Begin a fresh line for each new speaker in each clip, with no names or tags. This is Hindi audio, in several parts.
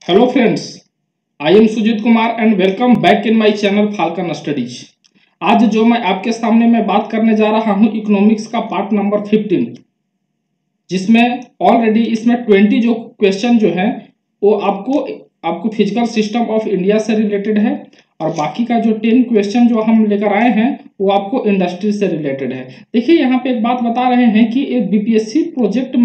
Hello friends, I am Sujit Kumar and welcome back in my channel Falcon Studies. आज जो मैं आपके सामने मैं बात करने जा रहा हूं इकोनॉमिक्स का पार्ट नंबर 15, जिसमें ऑलरेडी इसमें 20 जो क्वेश्चन जो है वो आपको फिजिकल सिस्टम ऑफ इंडिया से रिलेटेड है और बाकी का जो 10 क्वेश्चन जो हम लेकर आए हैं वो आपको इंडस्ट्री से रिलेटेड है। देखिए यहाँ पे एक बात बता रहे हैं कि एक बीपीएससी प्रोजेक्ट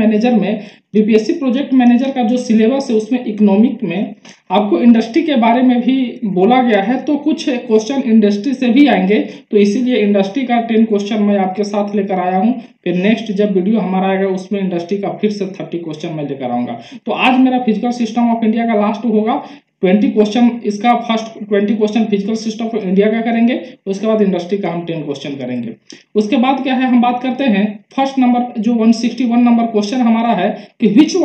मैनेजर का जो सिलेबस है उसमें इकोनॉमिक में आपको इंडस्ट्री के बारे में भी बोला गया है, तो कुछ क्वेश्चन इंडस्ट्री से भी आएंगे, तो इसीलिए इंडस्ट्री का 10 क्वेश्चन मैं आपके साथ लेकर आया हूं। फिर नेक्स्ट जब वीडियो हमारा आएगा उसमें इंडस्ट्री का फिर से 30 क्वेश्चन मैं लेकर आऊंगा। तो आज मेरा फिजिकल सिस्टम ऑफ इंडिया का लास्ट होगा 20 क्वेश्चन। इसका first 20 question physical system of India का करेंगे, उसके बाद इंडस्ट्री का हम 10 क्वेश्चन करेंगे। उसके बाद क्या है, हम बात करते हैं फर्स्ट नंबर जो 161 नंबर क्वेश्चन हमारा है कि which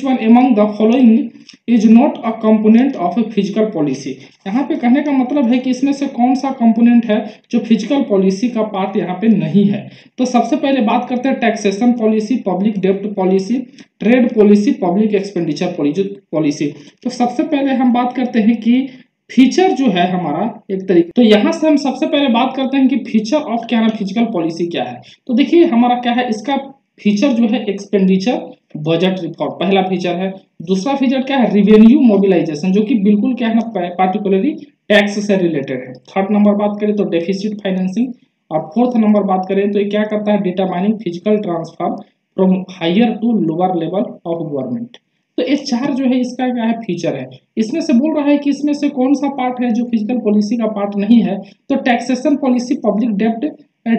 one among the following is not a component of a physical policy. यहाँ पे कहने का मतलब है कि इसमें से कौन सा कंपोनेंट है जो फिजिकल पॉलिसी का पार्ट यहाँ पे नहीं है। तो सबसे पहले बात करते हैं टैक्सेशन पॉलिसी, पब्लिक डेब्ट policy, trade policy, public expenditure policy. तो सबसे पहले हम बात करते हैं कि फीचर जो है हमारा एक तरीके, तो यहाँ से हम सबसे पहले बात करते हैं कि फीचर ऑफ क्या है फिजिकल पॉलिसी क्या है। तो देखिए हमारा क्या है, इसका फीचर जो है एक्सपेंडिचर बजट रिफॉर्म पहला फीचर है। दूसरा फीचर क्या है, रिवेन्यू मोबिलाइजेशन, जो कि बिल्कुल क्या है ना पार्टिकुलरली टैक्स से रिलेटेड है। थर्ड नंबर बात करें तो डेफिसिट फाइनेंसिंग, और फोर्थ नंबर बात करें तो ये क्या करता है, determining physical transfer from higher to lower level of government. तो ये चार जो है इसका क्या है फीचर है। इसमें से बोल रहा है कि इसमें से कौन सा पार्ट है जो फिजिकल पॉलिसी का पार्ट नहीं है। तो टैक्सेशन पॉलिसी, पब्लिक डेब्ट,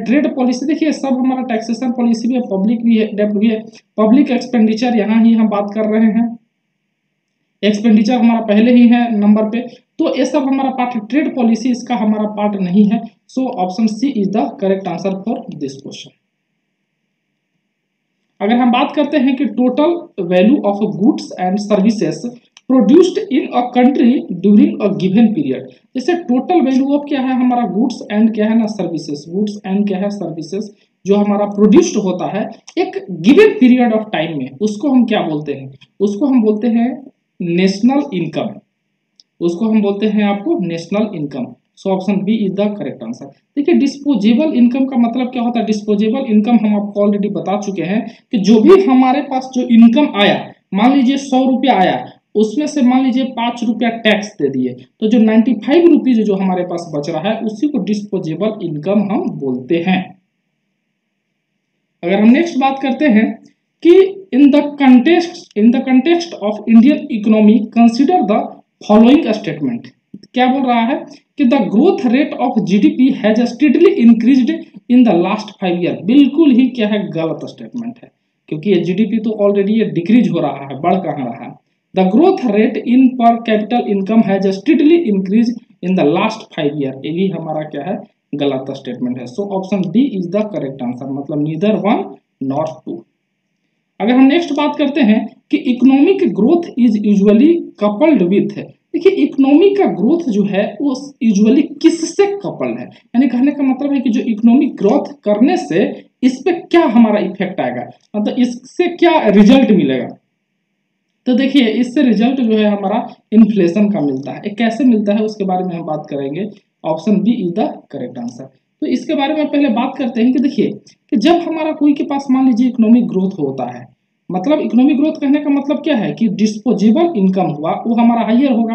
ट्रेड पॉलिसी, देखिए सब हमारा टैक्सेशन पॉलिसी भी है, पब्लिक भी है, डेब्ट भी है। पब्लिक एक्सपेंडिचर यहाँ ही हम बात कर रहे हैं, एक्सपेंडिचर हमारा पहले ही है नंबर पे, तो ये सब हमारा पार्ट है। ट्रेड पॉलिसी इसका हमारा पार्ट नहीं है। So option C is the correct answer for this question. अगर हम बात करते हैं कि total value of goods and services produced in a country during a given period, जैसे टोटल वैल्यू ऑफ क्या है हमारा गुड्स एंड क्या है ना सर्विसेज, गुड्स एंड क्या है सर्विसेज जो हमारा प्रोड्यूस्ड होता है एक गिवन पीरियड ऑफ टाइम में, उसको हम क्या बोलते हैं, उसको हम बोलते हैं नेशनल इनकम, उसको हम बोलते हैं आपको national income. So option B is the correct answer. देखिए डिस्पोजेबल इनकम का मतलब क्या होता है, डिस्पोजेबल इनकम हम आपको ऑलरेडी बता चुके हैं कि जो भी हमारे पास जो इनकम आया, मान लीजिए 100 रुपया आया, उसमें से मान लीजिए 5 रुपया टैक्स दे दिए, तो जो 95 रुपीज जो हमारे पास बच रहा है उसी को डिस्पोजेबल इनकम हम बोलते हैं। अगर हम नेक्स्ट बात करते हैं कि in the context of Indian economy consider the following statement, क्या बोल रहा है कि the growth rate of GDP has steadily increased in the last 5 year. बिल्कुल ही क्या है गलत स्टेटमेंट है, क्योंकि ये जीडीपी तो ऑलरेडी ये डिक्रीज हो रहा है, बढ़ कहाँ रहा है। द ग्रोथ रेट इन पर capital income has steadily increase in the last 5 year, ये भी हमारा क्या है गलत स्टेटमेंट है। So option D is the correct answer, मतलब नीदर वन नॉट टू। अगर हम नेक्स्ट बात करते हैं कि economic growth is usually coupled with, देखिए इकोनॉमिक का ग्रोथ जो है वो यूजुअली किससे कपल्ड है, यानी कहने का मतलब है कि जो इकोनॉमिक ग्रोथ करने से इस पे क्या हमारा इफेक्ट आएगा, मतलब इससे क्या रिजल्ट मिलेगा। तो देखिए इससे रिजल्ट जो है हमारा इन्फ्लेशन का मिलता है। कैसे मिलता है उसके बारे में हम बात करेंगे। Option B is the correct answer. तो इसके बारे में पहले बात करते हैं कि देखिए कि जब हमारा कोई के पास मान लीजिए इकोनॉमिक ग्रोथ होता है, मतलब इकोनॉमिक ग्रोथ कहने का मतलब क्या है कि डिस्पोजेबल इनकम हुआ वो हमारा हाइयर होगा।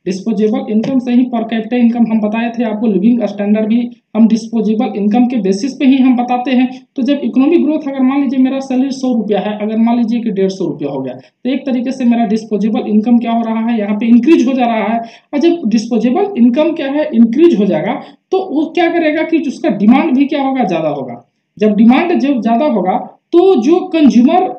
डिस्पोजेबल इनकम से ही पर कैपिटा इनकम हम बताए थे आपको, लिविंग स्टैंडर्ड भी हम डिस्पोजेबल इनकम के बेसिस पे ही हम बताते हैं। तो जब इकोनॉमिक ग्रोथ, अगर मान लीजिए मेरा सैलरी 100 रुपया है, अगर मान लीजिए कि 150 रुपया हो गया, तो एक तरीके से मेरा डिस्पोजेबल इनकम क्या हो रहा है, यहाँ पे इंक्रीज हो जा रहा है। और जब डिस्पोजेबल इनकम क्या है इंक्रीज हो जाएगा, तो वो क्या करेगा कि उसका डिमांड भी क्या होगा, ज्यादा होगा। जब डिमांड जब ज्यादा होगा तो जो कंज्यूमर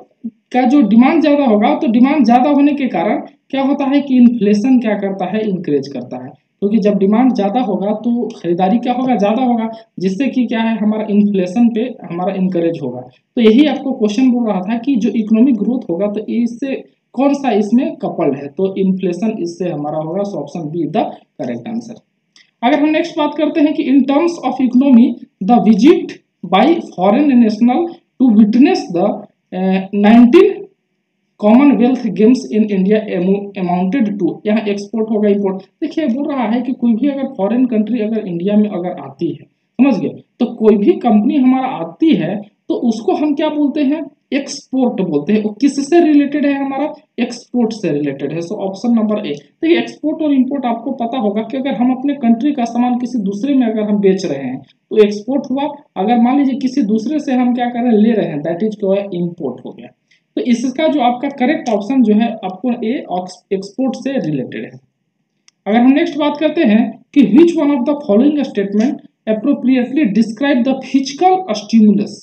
का जो डिमांड ज्यादा होगा, तो डिमांड ज्यादा होने के कारण क्या होता है कि इन्फ्लेशन क्या करता है, इंक्रीज करता है। क्योंकि जब डिमांड ज्यादा होगा तो खरीदारी क्या होगा, ज्यादा होगा, जिससे कि क्या है हमारा इन्फ्लेशन पे हमारा इंकरेज होगा। तो यही आपको क्वेश्चन बोल रहा था कि जो इकोनॉमिक ग्रोथ होगा तो इससे कौन सा इसमें कपल्ड है, तो इन्फ्लेशन इससे हमारा होगा। So option B the correct answer. अगर हम नेक्स्ट बात करते हैं कि in terms of economy the visit by foreign national to witness the 19 Commonwealth Games in India amounted to, यहाँ एक्सपोर्ट होगा इंपोर्ट। देखिए बोल रहा है कि कोई भी अगर फॉरेन कंट्री अगर इंडिया में अगर आती है, समझ गए, तो कोई भी कंपनी हमारा आती है तो उसको हम क्या बोलते हैं, एक्सपोर्ट बोलते हैं। वो किससे रिलेटेड है, हमारा एक्सपोर्ट से रिलेटेड है। So option number A. देखिए एक्सपोर्ट और इंपोर्ट आपको पता होगा कि अगर हम अपने कंट्री का सामान किसी दूसरे में अगर हम बेच रहे हैं तो एक्सपोर्ट हुआ, अगर मान लीजिए किसी दूसरे से हम क्या कर रहे हैं, ले रहे हैं, दैट इज क्या है, इंपोर्ट हो गया। तो इसका जो आपका करेक्ट ऑप्शन जो है आपको ए एक्सपोर्ट से रिलेटेड है। अगर हम नेक्स्ट बात करते हैं कि which one of the following statement appropriately describe the physical stimulus.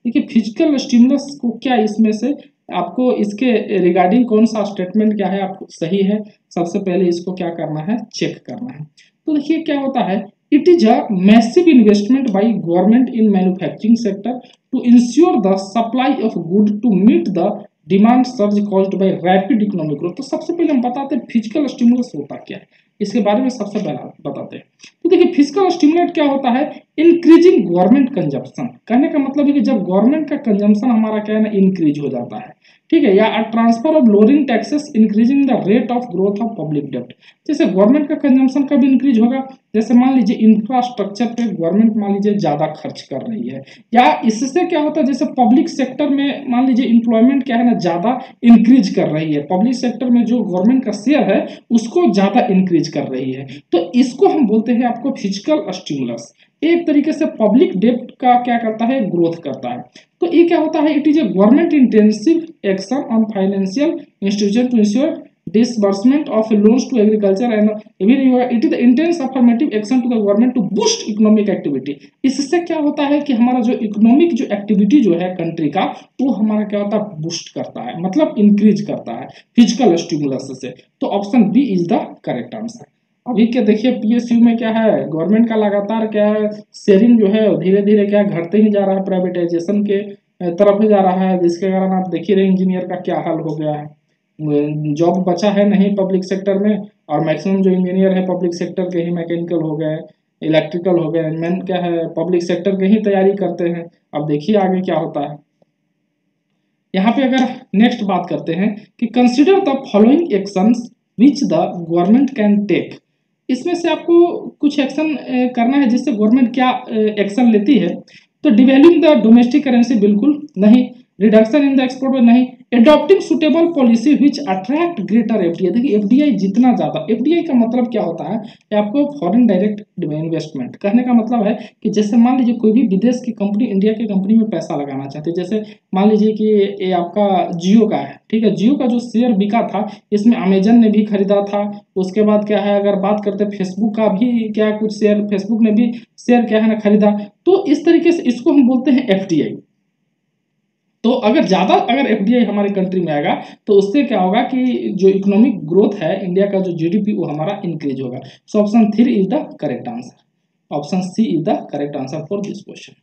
देखिए फिजिकल स्टिमुलस को क्या इसमें से आपको इसके रिगार्डिंग कौन सा स्टेटमेंट क्या है आपको सही है, सबसे पहले इसको क्या करना है, चेक करना है। तो देखिए क्या होता है, it is a massive investment by government in manufacturing sector to ensure the supply of good to meet the demand surge caused by rapid economic growth. तो सबसे पहले हम बताते हैं फिजिकल स्टिमुलस होता क्या है, इसके बारे में सबसे पहले बताते हैं। तो देखिए फिजिकल स्टिमुलेट क्या होता है, इंक्रीजिंग गवर्नमेंट कंजप्शन। कहने का मतलब है कि जब गवर्नमेंट का कंजम्पशन हमारा क्या है ना, इंक्रीज हो जाता है, ठीक है, या transfer of lowering taxes increasing the rate of growth of public डेब्ट। जैसे गवर्नमेंट का कंजम्पशन कब इंक्रीज होगा, जैसे मान लीजिए इंफ्रास्ट्रक्चर पे गवर्नमेंट मान लीजिए ज्यादा खर्च कर रही है, या इससे क्या होता है, जैसे पब्लिक सेक्टर में मान लीजिए इंप्लॉयमेंट क्या है ना ज्यादा इंक्रीज कर रही है, पब्लिक सेक्टर में जो गवर्नमेंट का शेयर है उसको ज्यादा इंक्रीज कर रही है, तो इसको हम बोलते हैं आपको फिजिकल स्टिमुलस। एक तरीके से पब्लिक डेब्ट का क्या करता है, ग्रोथ करता है। तो ये क्या होता है, it is a government intensive action on financial institution to ensure disbursement of loans to agriculture and it is the intense affirmative action to the government to boost economic activity। इससे क्या होता है कि हमारा जो इकोनॉमिक जो एक्टिविटी जो है कंट्री का, वो हमारा क्या होता है, बूस्ट करता है, मतलब इंक्रीज करता है फिजिकल स्टिमुलस से। तो option B is the correct answer. अभी क्या देखिए पीएसयू में क्या है, गवर्नमेंट का लगातार क्या है, शेयरिंग जो है धीरे धीरे क्या घटते ही जा रहा है, प्राइवेटाइजेशन के तरफ ही जा रहा है, जिसके कारण आप देख ही रहे इंजीनियर का क्या हाल हो गया है, जॉब बचा है नहीं पब्लिक सेक्टर में, और मैक्सिमम जो इंजीनियर है पब्लिक सेक्टर के ही, मैकेनिकल हो गए, इलेक्ट्रिकल हो गए, मेन क्या है पब्लिक सेक्टर के ही तैयारी करते हैं। अब देखिए आगे क्या होता है। यहाँ पे अगर नेक्स्ट बात करते हैं कि consider the following actions which the government can take. इसमें से आपको कुछ एक्शन करना है जिससे गवर्नमेंट क्या एक्शन लेती है। तो डिवेल्यूइंग द डोमेस्टिक करेंसी बिल्कुल नहीं, रिडक्शन इन द एक्सपोर्ट में नहीं, adopting suitable policy which attract greater FDI. देखिए एफडीआई जितना ज्यादा, एफडीआई का मतलब क्या होता है कि आपको फॉरेन डायरेक्ट इन्वेस्टमेंट, कहने का मतलब है कि जैसे मान लीजिए कोई भी विदेश की कंपनी इंडिया की कंपनी में पैसा लगाना चाहती है, जैसे मान लीजिए कि ये आपका जियो का है, ठीक है, जियो का जो शेयर बिका था इसमें अमेजन ने भी खरीदा था, उसके बाद क्या है अगर बात करते फेसबुक का भी क्या कुछ शेयर फेसबुक ने भी शेयर क्या है ना खरीदा, तो इस तरीके से इसको हम बोलते हैं एफडीआई। तो अगर ज्यादा अगर एफडीआई हमारे कंट्री में आएगा तो उससे क्या होगा कि जो इकोनॉमिक ग्रोथ है इंडिया का जो जीडीपी वो हमारा इंक्रीज होगा। So option 3 is the correct answer, option C is the correct answer for this question.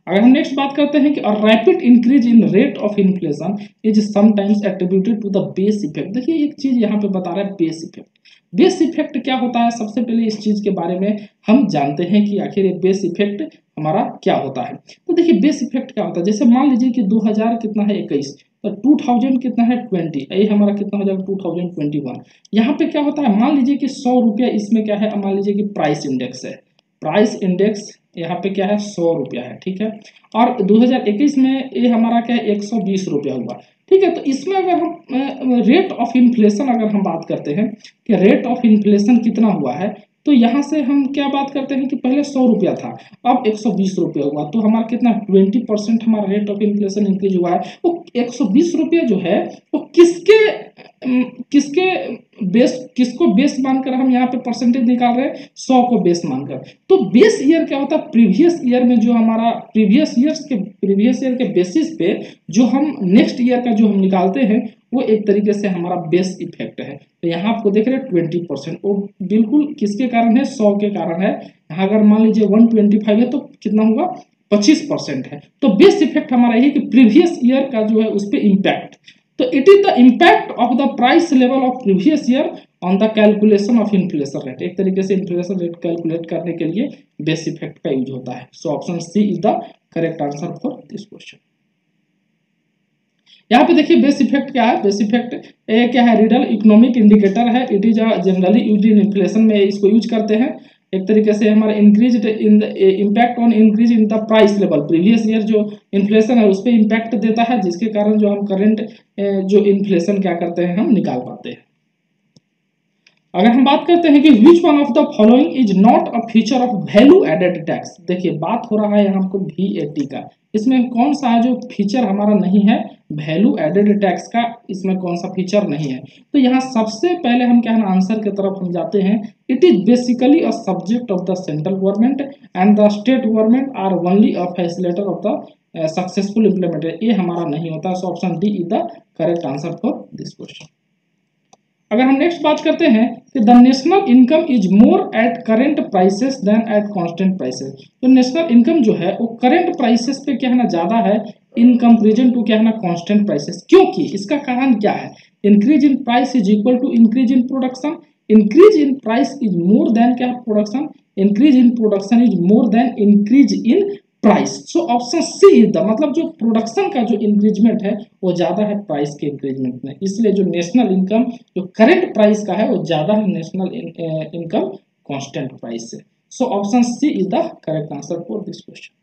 अगर हम नेक्स्ट बात करते हैं कि rapid increase in rate of inflation is sometimes attributed to the base effect. देखिए एक चीज यहाँ पे बता रहा है बेस इफेक्ट। बेस इफेक्ट क्या होता है, सबसे पहले इस चीज के बारे में हम जानते हैं कि आखिर ये बेस इफेक्ट हमारा क्या होता है। तो देखिए बेस इफेक्ट क्या होता है, जैसे मान लीजिए कि 2000 कितना है 21, तो 2000 कितना है 20, ये हमारा कितना हो जाएगा 2021। यहाँ पे क्या होता है, मान लीजिए कि 100 रुपया इसमें क्या है, मान लीजिए कि प्राइस इंडेक्स है, प्राइस इंडेक्स यहाँ पे क्या है 100 रुपया है, ठीक है, और 2021 में ये हमारा क्या है 120 रुपया हुआ, ठीक है। तो इसमें अगर हम रेट ऑफ इन्फ्लेशन अगर हम बात करते हैं कि रेट ऑफ इन्फ्लेशन कितना हुआ है, तो यहाँ से हम क्या बात करते हैं कि पहले 100 रुपया था, अब 120 रुपया हुआ, तो हमारा कितना 20% हमारा रेट ऑफ इन्फ्लेशन इंक्रीज हुआ है। वो 120 रुपया जो है वो किसके बेस, किसको बेस मानकर हम यहाँ पे परसेंटेज निकाल रहे हैं, 100 को बेस मानकर। तो बेस ईयर क्या होता है, प्रीवियस ईयर में जो हमारा प्रीवियस ईयर के बेसिस पे जो हम नेक्स्ट ईयर का जो हम निकालते हैं वो एक तरीके से हमारा बेस इफेक्ट है। तो यहाँ आपको देख रहे हैं 20%, वो बिल्कुल किसके कारण है, 100 के कारण है। यहाँ अगर मान लीजिए 125 है तो कितना हुआ 25% है। तो बेस इफेक्ट हमारा ये कि प्रीवियस ईयर का जो है उस पर इम्पैक्ट, तो it is the impact of the price level of previous year on the calculation of inflation rate. एक तरीके से इन्फ्लेशन रेट कैलकुलेट करने के लिए बेस इफेक्ट का यूज होता है। So option C is the correct answer for this question. यहाँ पे देखिए बेस इफेक्ट क्या है, बेस इफेक्ट क्या है, रिडल इकोनॉमिक इंडिकेटर है, it is generally used in inflation में इसको यूज करते हैं। एक तरीके से हमारा increase in the impact on increase in the price level, previous year जो इन्फ्लेशन है उस पर इम्पैक्ट देता है, जिसके कारण जो हम करंट जो इन्फ्लेशन क्या करते हैं हम निकाल पाते हैं। अगर हम बात करते हैं कि which one of the following is not a feature of value added tax, देखिए बात हो रहा है यहाँ हमको VAT का, इसमें कौन सा है जो फीचर हमारा नहीं है वैल्यू एडेड टैक्स का, इसमें कौन सा फीचर नहीं है। तो यहाँ सबसे पहले हम क्या है आंसर की तरफ हम जाते हैं, it is basically a subject of the central government and the state government are only a facilitator of the successful implementation, ये हमारा नहीं होता। So option D is the correct answer for this question. अगर हम नेक्स्ट बात करते हैं कि the national income is more at current prices than at constant prices, तो नेशनल इनकम जो है वो करेंट प्राइसेस पे क्या है ना ज्यादा है इन कंपेरिजन टू क्या है ना कांस्टेंट प्राइसेस, क्योंकि इसका कारण क्या है, increase in price is equal to increase in production, increase in price is more than क्या production, increase in production is more than increase in price. So option C is the, मतलब जो प्रोडक्शन का जो इंक्रीजमेंट है वो ज्यादा है प्राइस के इंक्रीजमेंट में, इसलिए जो नेशनल इनकम जो करंट प्राइस का है वो ज्यादा है नेशनल इनकम कांस्टेंट प्राइस से। So option C is the correct answer for this question.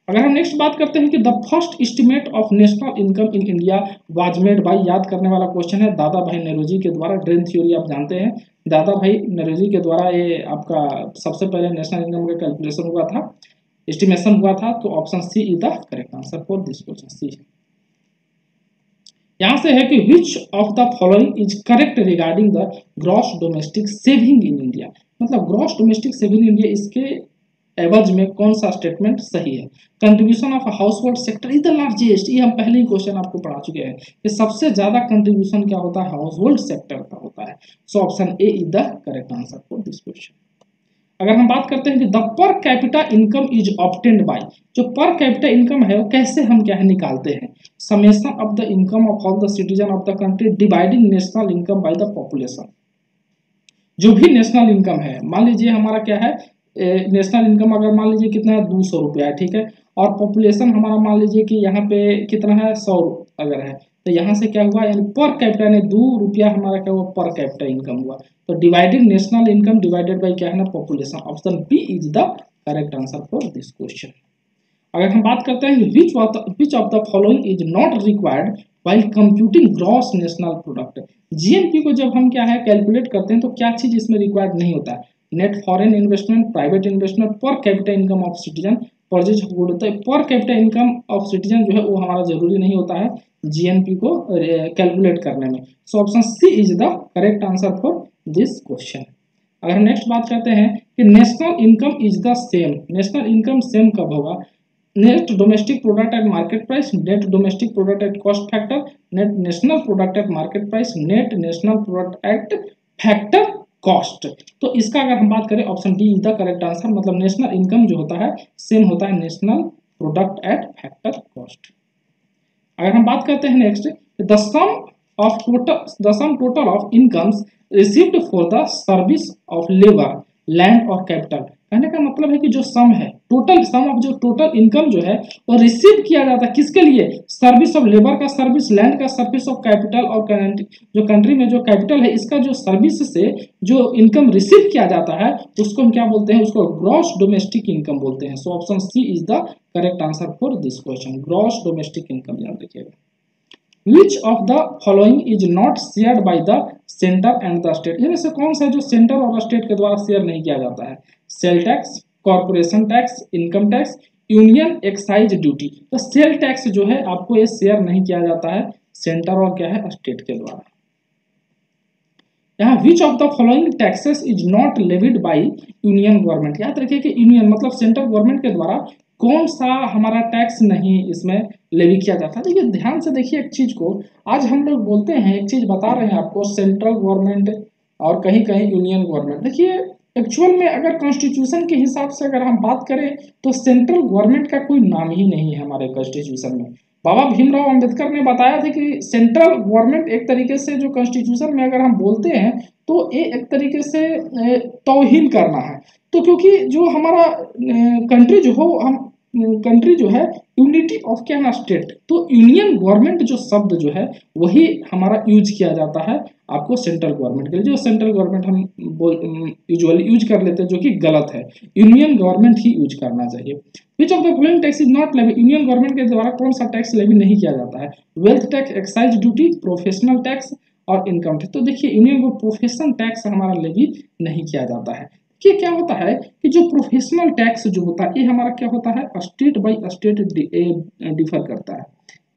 अगर हम नेक्स्ट बात करते हैं कि the first estimate of national income in India was made by, याद करने वाला क्वेश्चन है, दादा भाई नौरोजी के द्वारा, ड्रेन थ्योरी आप जानते हैं, दादा भाई नौरोजी के द्वारा ये आपका सबसे पहले नेशनल इनकम का कैलकुलेशन हुआ था, एस्टिमेशन हुआ था। तो option C is the correct answer for this question, C. यहां से है कि which of the following is correct regarding the gross domestic saving in India, मतलब gross domestic saving in India, इसके एवज में कौन सा स्टेटमेंट सही है। Contribution of household sector is the largest, ये हम पहले ही क्वेश्चन आपको पढ़ा चुके हैं कि सबसे ज्यादा कंट्रीब्यूशन क्या होता है हाउस होल्ड सेक्टर का होता है। So option A is the correct answer for this question. अगर हम बात करते हैं कि the per capita income is obtained by, जो पर कैपिटा इनकम है वो कैसे हम क्या है निकालते हैं, summation of the income of all the citizen of the country dividing national income by the population. जो भी नेशनल इनकम है, मान लीजिए हमारा क्या है नेशनल इनकम अगर मान लीजिए कितना है 200 रुपया है, ठीक है, और पॉपुलेशन हमारा मान लीजिए कि यहाँ पे कितना है 100 अगर है, तो यहाँ से क्या हुआ यानी पर कैपिटा यानी 2 रुपया हमारा क्या हुआ पर कैपिटा इनकम हुआ। तो divided national income divided by क्या है ना population, option B is the correct answer for this question. अगर हम बात करते हैं which of the following is not required while computing gross national product, GNP को जब हम क्या है कैलकुलेट करते हैं तो क्या चीज इसमें रिक्वायर्ड नहीं होता है, net foreign investment, private investment, per capita income of citizen, purchase good, तो per capita income of citizen जो है वो हमारा जरूरी नहीं होता है जीएनपी को कैलकुलेट करने में। So option C is the correct answer for this question. अगर हम नेक्स्ट बात करते हैं कि national income is the same, national income same कब होगा, net domestic product at market price, net domestic product at cost factor, net national product at market price, net national product at factor cost. तो इसका अगर हम बात करें option D is the correct answer, मतलब नेशनल इनकम जो होता है सेम होता है national product at factor cost. अगर हम बात करते हैं next the sum total of incomes received for the service of labour land और कैपिटल, कहने का मतलब है कि जो सम है टोटल सम ऑफ जो टोटल इनकम जो है वो रिसीव किया जाता है किसके लिए, सर्विस ऑफ लेबर का सर्विस, लैंड का सर्विस ऑफ कैपिटल, और जो कंट्री में जो कैपिटल है इसका जो सर्विस से जो इनकम रिसीव किया जाता है उसको हम क्या बोलते हैं, उसको ग्रॉस डोमेस्टिक इनकम बोलते हैं। So option C is the correct answer for this question, gross domestic income याद रखिएगा। Which of the following is not shared by the center and the state, इनमें से कौन सा जो सेंटर और स्टेट के द्वारा शेयर नहीं किया जाता है, sale tax, corporation tax, income tax, union excise duty. तो सेल टैक्स जो है आपको ये शेयर नहीं किया जाता है सेंटर और क्या है स्टेट के द्वारा। यहाँ विच of the following taxes is not levied by union government, याद रखिए कि यूनियन मतलब सेंट्रल गवर्नमेंट के द्वारा कौन सा हमारा टैक्स नहीं इसमें लेवी किया जाता है। देखिए ध्यान से देखिए एक चीज को, आज हम लोग बोलते हैं एक चीज बता रहे हैं आपको सेंट्रल गवर्नमेंट और कहीं कहीं यूनियन गवर्नमेंट, देखिए एक्चुअल में अगर कॉन्स्टिट्यूशन के हिसाब से अगर हम बात करें तो सेंट्रल गवर्नमेंट का कोई नाम ही नहीं है हमारे कॉन्स्टिट्यूशन में। बाबा भीमराव अंबेडकर ने बताया था कि सेंट्रल गवर्नमेंट एक तरीके से जो कॉन्स्टिट्यूशन में अगर हम बोलते हैं तो ये एक तरीके से तौहीन करना है। तो क्योंकि जो हमारा कंट्री जो हो हम कंट्री जो है यूनिटी ऑफ क्या है स्टेट, तो यूनियन गवर्नमेंट जो शब्द जो है वही हमारा यूज किया जाता है आपको सेंट्रल गवर्नमेंट के लिए, जो सेंट्रल गवर्नमेंट हम यूजुअली यूज कर लेते हैं जो कि गलत है, यूनियन गवर्नमेंट ही यूज करना चाहिए। Which of the following tax is not levy, union government के द्वारा कौन सा टैक्स लेवी नहीं किया जाता है, wealth tax, excise duty, professional tax और इनकम टैक्स। तो देखिए यूनियन को प्रोफेशनल टैक्स हमारा लेवी नहीं किया जाता है। कि क्या होता है कि जो प्रोफेशनल टैक्स जो होता है ये हमारा क्या होता है स्टेट बाय स्टेट डिफर करता है,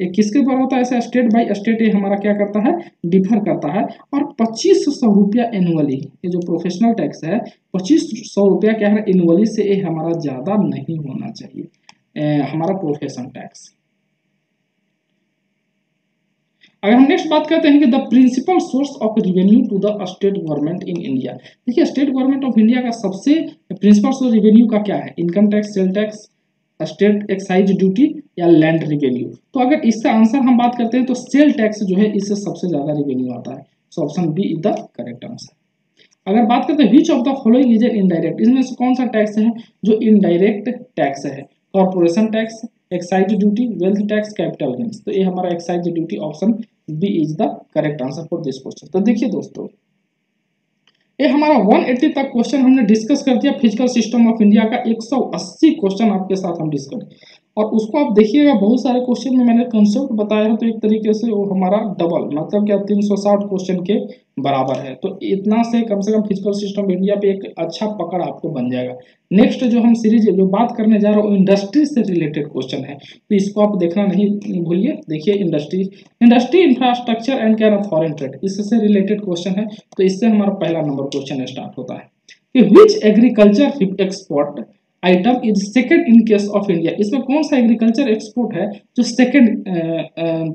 ये किसके ऊपर होता है, ऐसा स्टेट बाय स्टेट ये हमारा क्या करता है डिफर करता है। और 2500 रुपया एनुअली, ये जो प्रोफेशनल टैक्स है 2500 रुपया क्या है एनुअली से ये हमारा ज्यादा नहीं होना चाहिए हमारा प्रोफेशनल टैक्स। अगर हम नेक्स्ट बात करते हैं कि the principal source of revenue to the state government in India, देखिए स्टेट गवर्नमेंट ऑफ इंडिया का सबसे प्रिंसिपल सोर्स रिवेन्यू का क्या है, income tax, sale tax, state excise duty या लैंड रिवेन्यू। तो अगर इसका आंसर हम बात करते हैं तो सेल टैक्स जो है इससे सबसे ज्यादा रिवेन्यू आता है, so option B is the correct answer. अगर बात करते हैं which of the following is an indirect, इसमें से कौन सा टैक्स है जो इनडायरेक्ट टैक्स है, corporation tax, excise duty, wealth tax, capital gains. तो ये हमारा excise duty option B is the correct answer for this question. तो देखिए दोस्तों ये हमारा 180 तक क्वेश्चन हमने डिस्कस कर दिया, फिजिकल सिस्टम ऑफ इंडिया का 180 क्वेश्चन आपके साथ हम डिस्कस, और उसको आप देखिएगा बहुत सारे क्वेश्चन में मैंने कंसेप्ट बताया है, तो एक तरीके से वो हमारा डबल मतलब क्या 360 क्वेश्चन के बराबर है। तो इतना से कम फिजिकल सिस्टम इंडिया पे एक अच्छा पकड़ आपको बन जाएगा। नेक्स्ट जो हम सीरीज जो बात करने जा रहे हो इंडस्ट्री से रिलेटेड क्वेश्चन है, तो इसको आप देखना नहीं भूलिए। देखिए इंडस्ट्री इंफ्रास्ट्रक्चर एंड क्या फॉरेन ट्रेड, इससे रिलेटेड क्वेश्चन है, तो इससे हमारा पहला नंबर क्वेश्चन स्टार्ट होता है कि which agriculture export item is second in case of India, इसमें कौन सा एग्रीकल्चर एक्सपोर्ट है जो सेकंड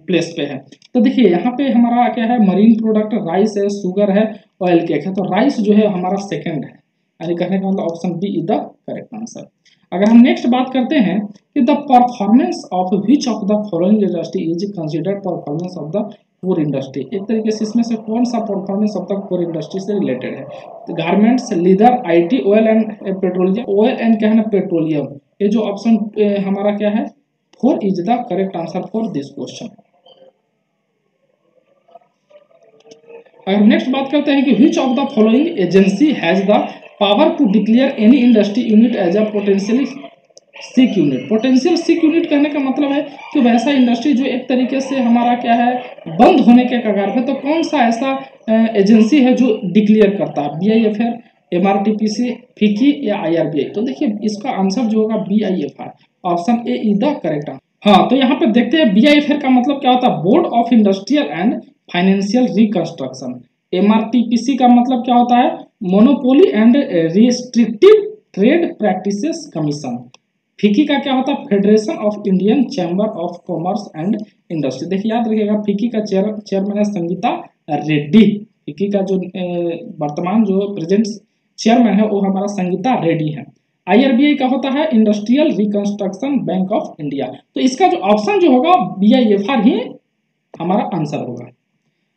प्लेस पे है। तो देखिए यहाँ पे हमारा क्या है मरीन प्रोडक्ट, राइस है, शुगर है, ऑयल केक है। तो राइस जो है हमारा सेकंड है, यानी कहने का मतलब option B is the correct answer. अगर हम नेक्स्ट बात करते हैं कि the performance of which of the following industry is considered performance of the core industry, एक तरीके से इसमें से कौन सा performance of the core industry से रिलेटेड है, तो garments, leather, IT, oil and petroleum, oil and क्या है ना पेट्रोलियम। ये जो ऑप्शन हमारा क्या है 4 is the correct answer for this question. अगर नेक्स्ट बात करते हैं कि which of the following agency has the power to declare any industry unit as a potentially sick unit, potential sick unit कहने का मतलब है कि वैसा इंडस्ट्री जो एक तरीके से हमारा क्या है बंद होने के कगार पे, तो कौन सा ऐसा एजेंसी है जो डिक्लेयर करता है, BIFR, MRTPC, फिकी या IRBI। तो देखिए इसका आंसर जो होगा BIFR, option A is the correct answer. हाँ तो यहाँ पे देखते हैं BIFR का मतलब क्या होता है, board of industrial and financial reconstruction. MRTPC का मतलब क्या होता है, monopoly and restrictive trade practices commission. फिकी का क्या होता है, federation of Indian chamber of commerce and industry. देखिए याद रखिएगा फिकी का चेयरमैन है संगीता रेड्डी, फिकी का जो वर्तमान जो प्रेजेंट चेयरमैन है वो हमारा संगीता रेड्डी है। IRBI का होता है industrial reconstruction bank of India. तो इसका जो ऑप्शन जो होगा BIFR ही हमारा आंसर होगा।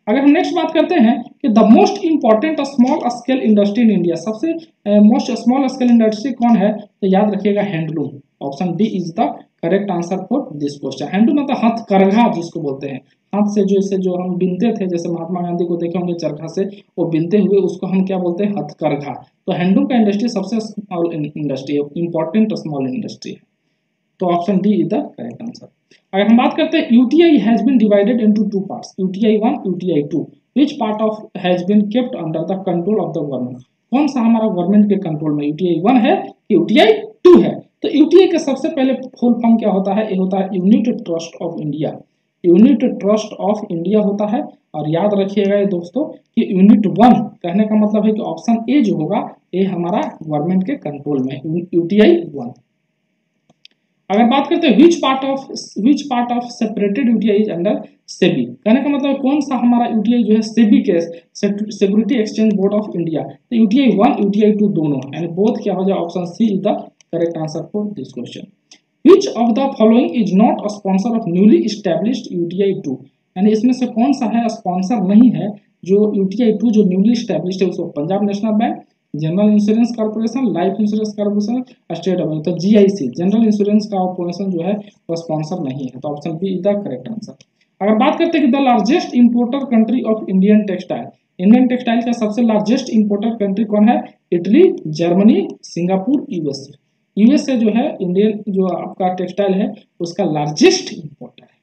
अगर हम नेक्स्ट बात करते हैं कि the most important small scale industry in India, सबसे मोस्ट स्मॉल स्केल इंडस्ट्री कौन है, तो याद रखिएगा handloom, option D is the correct answer for this question. Handloom मतलब हथकरघा जिसको बोलते हैं, हाथ से जो हम बिनते थे, जैसे महात्मा गांधी को देखे होंगे चरखा से वो बिनते हुए, उसको हम क्या बोलते हैं हथकरघा। तो हैंडलूम का इंडस्ट्री सबसे स्मॉल इंडस्ट्री है, इंपॉर्टेंट स्मॉल इंडस्ट्री है, तो option D is the correct answer. अगर हम बात करते हैं UTI has been divided into two parts, UTI 1, UTI 2, which part of has been kept under the control of the government, कौन सा हमारा गवर्नमेंट के कंट्रोल में, यूटीआई 1 है यूटीआई 2 है। तो यूटीआई का सबसे पहले फुल फॉर्म क्या होता है, ये होता है unit trust of India, unit trust of India होता है। और याद रखिएगा ये दोस्तों कि यूनिट 1 कहने का मतलब है कि ऑप्शन ए जो होगा ये हमारा गवर्नमेंट के कंट्रोल में, यूटीआई 1। अगर बात करते हैं which part of separated UTI is under SEBI, कहने का मतलब कौन सा हमारा यूटीआई जो है सेबी के security exchange board of India. तो यूटीआई 1 यूटीआई 2 दोनों, यानी बोथ क्या हो जाए, option C is the correct answer for this question. Which of the following is not a sponsor of newly established UTI 2, यानी इसमें से कौन सा है स्पॉन्सर नहीं है जो यूटीआई 2 जो न्यूली एस्टैब्लिश्ड है, उसको Punjab National Bank, General Insurance Corporation, Life Insurance Corporation, State of, तो जीआईसी जनरल इंश्योरेंस कॉर्पोरेशन जो है वो स्पॉन्सर नहीं है, तो option B is the correct answer. अगर बात करते हैं कि the largest importer country of Indian textile, Indian textile का सबसे लार्जेस्ट इंपोर्टर कंट्री कौन है? Italy, Germany, Singapore, USA. USA जो है इंडियन जो आपका टेक्सटाइल है उसका लार्जेस्ट इंपोर्टर है,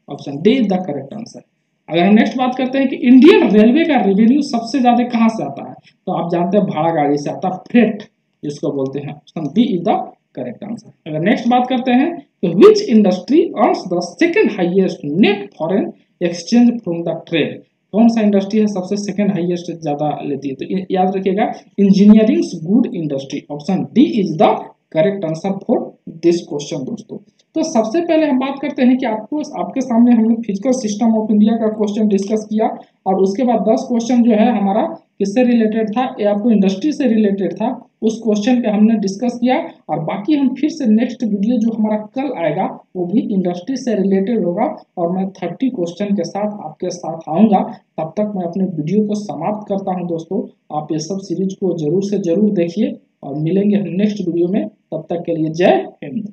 option D is the correct answer. अगर हम नेक्स्ट बात करते हैं कि इंडियन रेलवे का रेवेन्यू सबसे ज्यादा कहां से आता है, तो आप जानते हैं भाड़ा गाड़ी से आता है, फ्रेट जिसको बोलते हैं, option B is the correct answer. अगर नेक्स्ट बात करते हैं तो which industry earns the second highest net foreign exchange from the trade, कौन सा इंडस्ट्री है सबसे सेकंड हाईएस्ट ज्यादा लेती है, तो याद रखिएगा engineering good industry, option D is the correct answer for this question दोस्तों। तो सबसे पहले हम बात करते हैं कि आपको आपके सामने हमने फिजिकल सिस्टम ऑफ इंडिया का क्वेश्चन डिस्कस किया, और उसके बाद 10 क्वेश्चन जो है हमारा किससे रिलेटेड था, या आपको इंडस्ट्री से रिलेटेड था, उस क्वेश्चन पे हमने डिस्कस किया। और बाकी हम फिर से नेक्स्ट वीडियो जो हमारा कल आएगा वो भी इंडस्ट्री से रिलेटेड होगा, और मैं 30 क्वेश्चन के साथ आपके साथ आऊँगा। तब तक मैं अपने वीडियो को समाप्त करता हूँ दोस्तों। आप ये सब सीरीज को जरूर से जरूर देखिए, और मिलेंगे हम नेक्स्ट वीडियो में। तब तक के लिए जय हिंद।